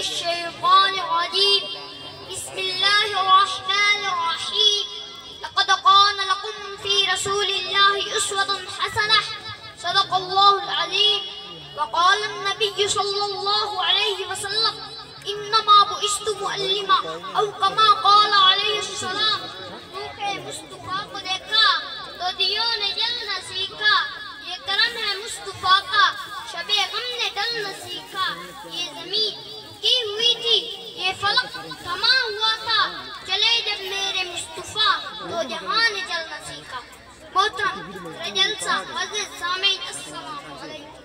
الشيطان الرجيم بسم الله الرحمن الرحيم لقد كان لكم في رسول الله أسوة حسنة صدق الله العظيم وقال النبي صلى الله عليه وسلم إنما بعثت معلما أو كما قال عليه السلام مصطفیٰ کو دیکھا تو دیوں نے جلنا سیکھا یہ کرم ہے مصطفیٰ کا شب غم نے ڈلنا سیکھا یہ زمین کی ہوئی تھی یہ فلک تھما ہوا تھا چلے جب میرے مصطفیٰ تو جہاں نے چلنا سیکھا محترم جلسہ معزز سامعین السلام علیکم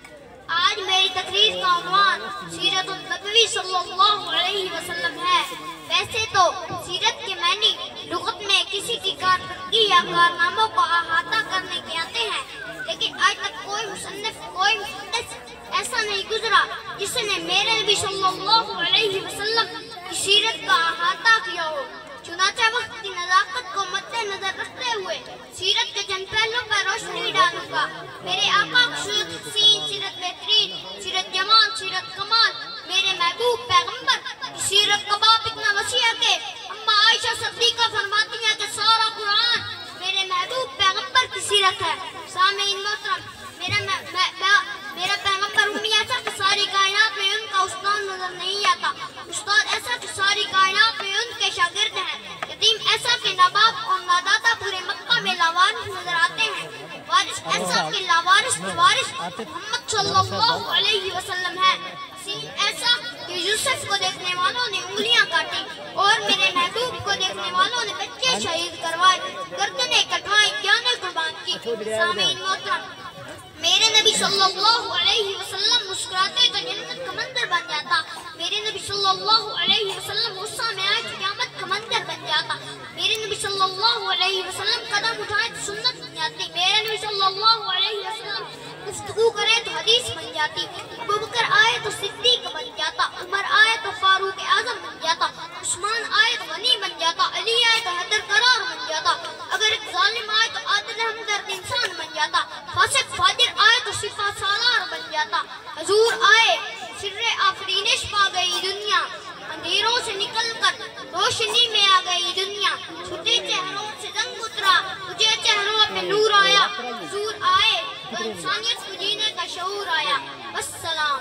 آج میری تقریر کا عنوان سیرت النبوی صلی اللہ علیہ وسلم ہے ویسے تو سیرت کے معنی لغت میں کسی کی کارکردگی یا کارناموں کو احاطہ کرنے کے آتے ہیں لیکن آج تک کوئی مصنف کوئی محدث ایسا نہیں گزرا جس نے میرے نبی صلی اللہ علیہ وسلم کی سیرت کا احاطہ کیا ہو چنانچہ وقت کی نزاکت کو مد نظر رکھتے ہوئے سیرت کے چند پہلوں پر روشنی ڈالوں گا میرے آقا خصوص حسین سیرت بہترین سیرت جمال سیرت کمال میرے محبوب پیغمبر کی سیرت کا باب اتنا وسیع ہے کہ اما عائشہ صدیقہ فرماتی ہیں کہ سارا قرآن میرے محبوب پیغمبر کی سیرت ہے سامعین محترم میرا پیغمبر امی ایسا کہ ساری کائنات میں ان کا استاد نظر نہیں آتا استاد ایسا کہ ساری کائنات میں ان کے شاگرد ہیں یتیم ایسا کہ ناباب اور ناداتا پورے مکہ میں لاوارث نظر آتے ہیں وارث ایسا کہ لاوارث وارث محمد صلی اللہ علیہ وسلم ہے حسین ایسا کہ یوسف کو دیکھنے والوں نے انگلیاں کاٹی اور میرے محبوب کو دیکھنے والوں نے بچے شہید کروائے گردنیں کٹوائیں جانیں قربان کی سامعین محترم میرے نبی صلی اللہ علیہ وسلم مسکراتے تو جنت کا منظر بن جاتا میرے نبی صلی اللہ علیہ وسلم غصہ میں آئے تو قیامت کا منظر بن جاتا میرے نبی صلی اللہ علیہ وسلم قدم اٹھائے تو سنت بن جاتی میرے نبی صلی اللہ علیہ وسلم گفتگو کرے تو حدیث بن جاتی ابوبکر آئے تو صدیق بن جاتا عمر آئے تو فاروق اعظم بن جاتا عثمان آئے تو غنی بن جاتا علی آئے تو حیدر قرار بن جاتا اگر ایک ظالم آئے تو عادل ہمدرد انسان بن جاتا فاسق فاجر آئے تو سپہ سالار بن جاتا حضور آئے سر آفرینش پا گئی دنیا اندھیروں سے نکل کر روشنی میں آ گئی دنیا چھوٹے چہروں سے رنگ اترا مجھے چہروں پہ نور آیا حضور آئے تو انسانیت کو جینے کا شعور آیا والسلام